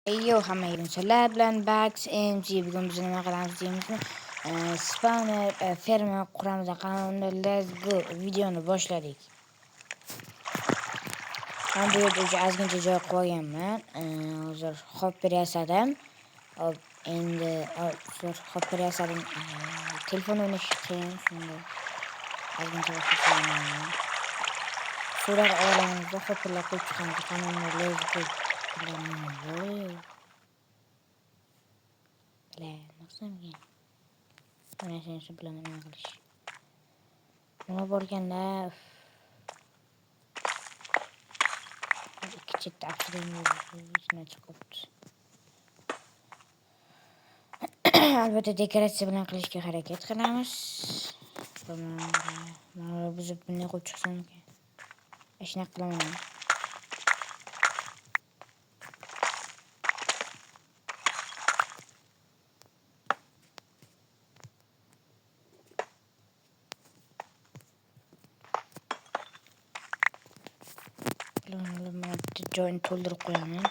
Yo hammaga insonlar bilan Bax MG bugun biz nima qilamiz deymizmi? Spawner ferma quramiz. Qanunda let's go videoni boshladik. Men bu yerda ozgincha joy qo'yganman. Hozir hopper yasadim. Hop endi hozir hopper yasadim. Telefon o'ynash qiyin shunda. Ozgincha qo'yganman. Surat olamizda hopperlar qo'yib chiqamiz. Qanunda let's go. Naqsamga mana shunisi bilan nima qilish nima bo'lganda ikki chetda afsuslashni chiqibdi. Albatta dekoratsiya bilan qilishga harakat qilamiz. Mana buzib bunday qo'yib chiqsam ekan. Hech narsa qilaman. Joyni to'ldirib qo'yaman.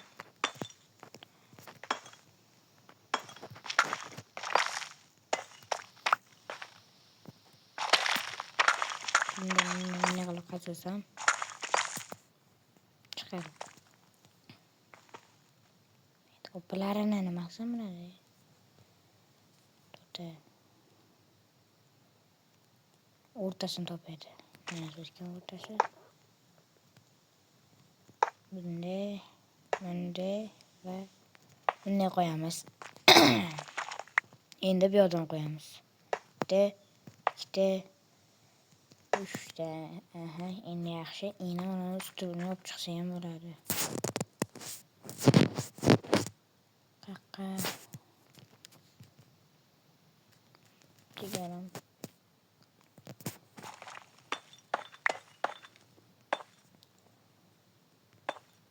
Bundan nima qilib qazasam chiqadi. To'plarini nima qilsam bo'ladi? O'rtasini topadi. Mana shu o'rtasi. Bunday va bunday qo'yamiz. Endi bu yoqdan qo'yamiz. Ikkita, uchta. Endi yaxshi. Endi mana ustini olib chiqsa ham bo'ladi. Qaqqa. Chigaram.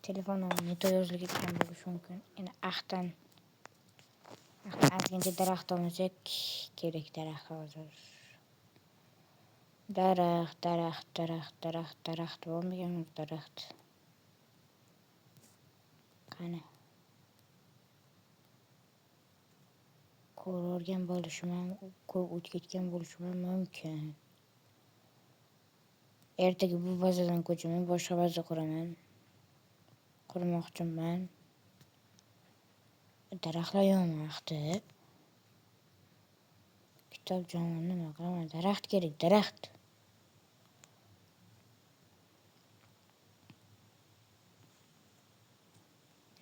Telefonimni yozilib ketgan bo'lishi mumkin. Endi axtan ozgincha daraxt olsak kerak. Daraxt hozir. Daraxt bo'lmagan daraxt. Qani. Ko'rgan bo'lishim ko'p o'tib ketgan bo'lishim mumkin. Ertaga bu bazadan ko'chaman, boshqa baza quraman. Qurmoqchiman. Daraxtlar yonmoqda. Kitob jonini nima qilaman? Daraxt kerak, daraxt.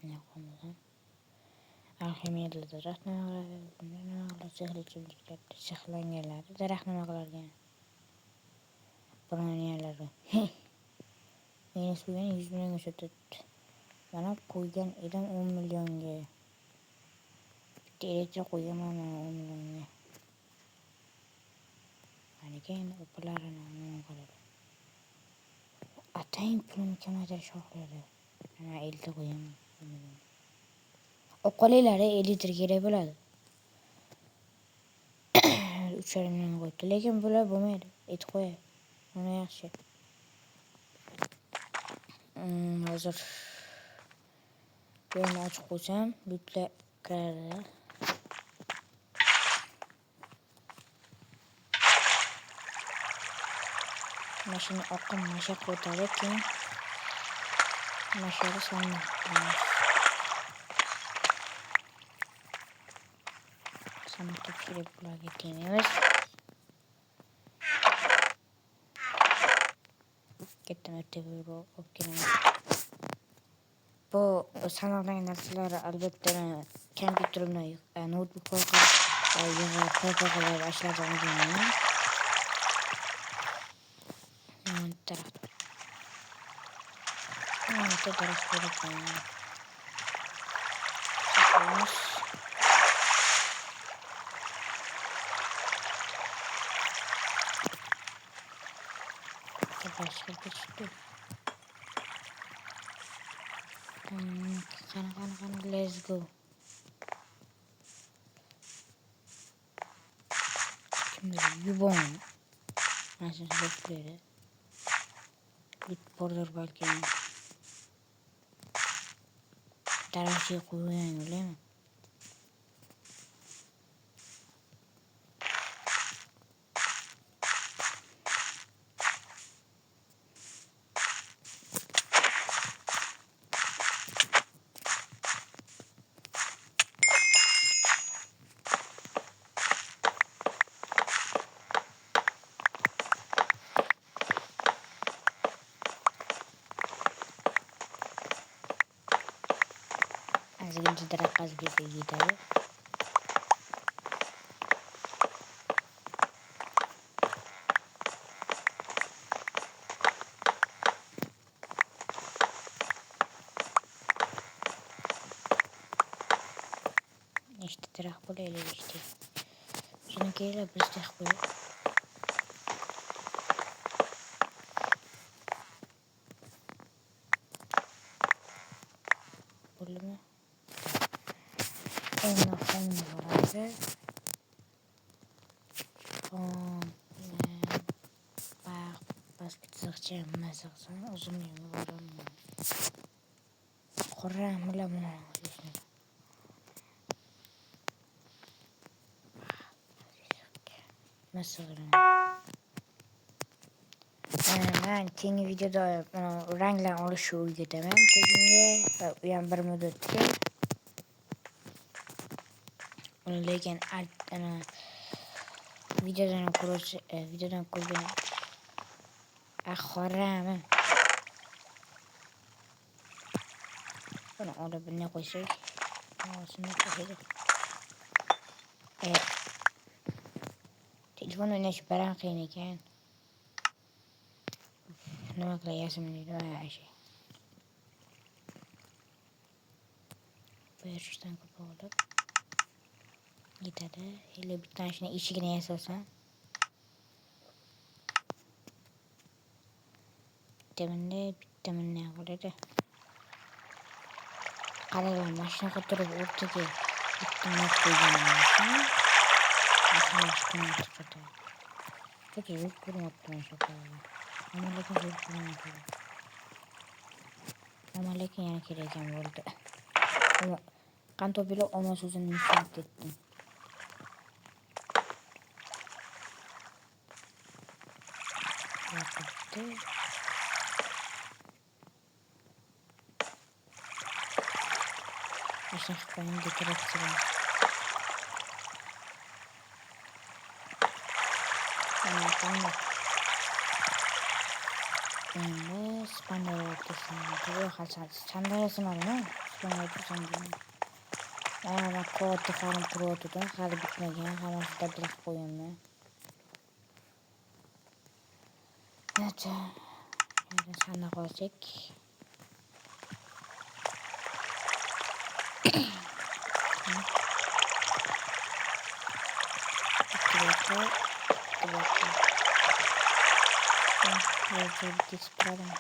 Ne qo'ydim? Alxemiyada daraxt nima qiladi? Sehli ichimliklarda saqlanganlar daraxt nima qilarkan? Broniyalar. Meni suygan 100 millionga sotadi. Mana qo'ygan edim 10 millionga. Bitta elektr qo'yganman 10 millionga. Mana keyin o'palarini nima qiladi? Atayin pulni kamaytirish xohladi. Mana elta qo'yaman. O'qolilari elektr kerak bo'ladi. 3,5 million qo'ydi. Lekin bular bo'lmaydi. Aytib qo'yay. Mana yaxshi. Hozir buni ochib qo'ysam, butlar kiradi. Mashina oqqan masha qo'yadi, keyin mashada solmoqdamiz. Samarqand kerak bularga tengimiz. Katta martaba olib kelaman. Bu sanoqlangan narsalar albatta kompyuterimda notebook orqali yig'ib ishlatilgan. Daraxt qo'ydim. Qani, let's go. Yubon. Nasıl böyle? Bir border balkon. tarafçıyı koyuyorum öyle mi? Az önce direkt az bir gidelim. İşte direkt böyle ele geçti. Şimdi gel bir tek bu. Böyle mi? En son vardı. Bak baskıtlıkça yapmazsan uzun yolu var ama. Korram bile bunu. Nasıl ben kendi videoda renkler oluşuyor gidelim. Dediğimde uyan bir müddetçe lekin videodan kurban akharam bunu orada bir ne koysak olsun ne koysak telefonu ne şu paran kıyınken ne bakla Yasemin diyor her şey böyle şuradan kapalı gidelim hele bir tane şuna içine yasalsan biteminde ne oldu Karalan başına oturup ortada bittim yok koyacağım Başına oturdu. Çok iyi kurum yaptım çok iyi. Ama lekin kurum yaptım. Ama lekin yani kireceğim oldu. Ama kanto bile ama sözünü müsaade ettim. Yaptı. Başına benim dekorasyonum. Tamam. Şimdi spandaya yaptırsın. Duruyor kalçar. Çandayasın var mı? Spandaya yaptırsın diyorum. Ben kovatı falan kurutudum. Hadi bitmeyeceğim. Hemen şurada direkt koyuyorum ben. Evet. Şimdi sana koyacak. Direkte. Böyle bir disiplerim.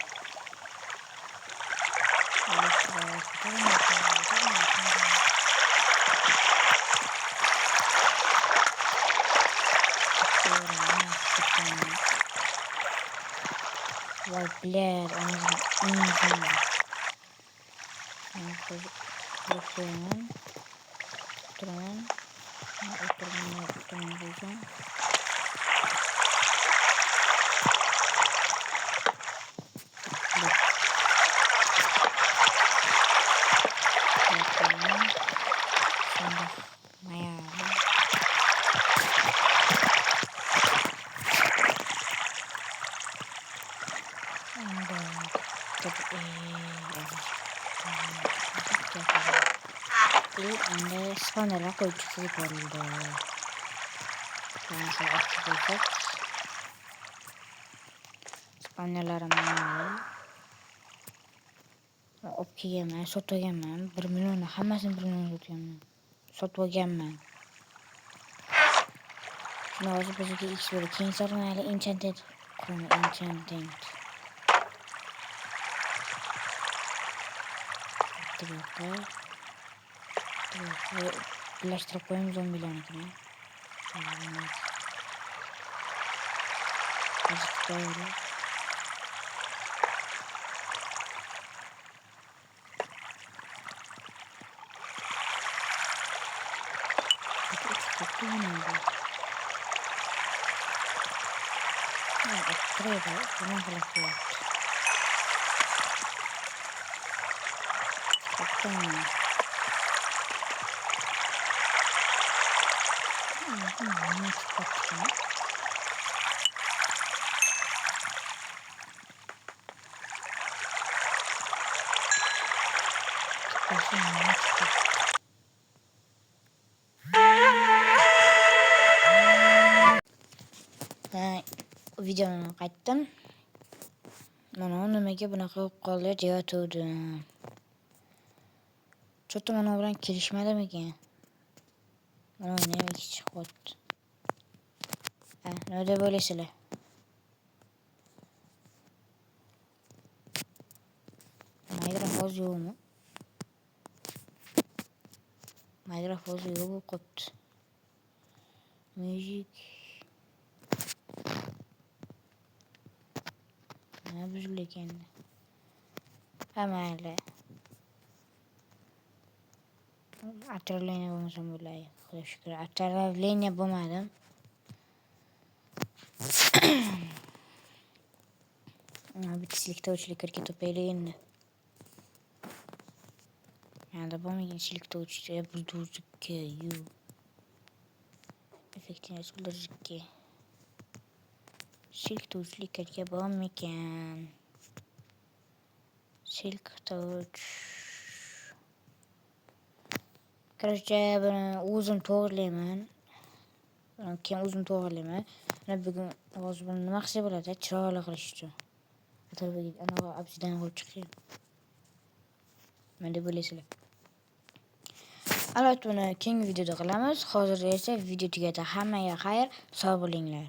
Vay bler, anladım. Bakıyorum. Oturman. Oturman diyeceğim. Bakıyorum. Şimdi bayağı. Anda spawner'a koyucusu koyuldu. Yani şöyle açacak. Spawner'larım opki yemem, soto yemem. 1 milyon hammasini 1 milyon tutuyorum. Soto yemem. Şuna olsa bizimki x böyle. Keyin sonra hali enchanted konu enchanted. Direkt. Birleştirip koyayım zombilerine. Azıcık böyle. Bu neydi? Ne ettireydi? Buna halak yok. Çoktan mı? Ne çıkartacağım? Çıkarsın ne çıkarsın? Videodan qaytdim. Mana nimaga bunaqa bo'lib qoldi deyotgandim. Cho'ta mana bilan kelishmadimikan? Mana nima chiqyapti? Nima deb o'ylaysizlar? Mikrofon yo'qmi? Mikrofon yo'q bo'lib qopti. Music. Nima buzildi ekan? Mayli. Отравление bo'lmasa bo'ladi. Xudo shukr. Отравление bo'lmadi. Bitishlikda o'chliklarga to'paylik endi. Yana bo'lmagan ishlikda o'chishga buldozerga yu. Effektivность buldozerga. Silk o'chliklarga bo'lmagan. Silk touch. Короче, buni o'zim to'g'rilayman. Keyin o'zim to'g'rilayman. Mana bugun hozir buni nima qilsa bo'ladi? Chiroyli qilish uchun. Ana obsidian olib chiqing. Mana deb o'ylaysizlar. Albatta buni keyingi videoda qilamiz. Hozir esa video tugadi. Hammaga xayr, sog' bo'linglar.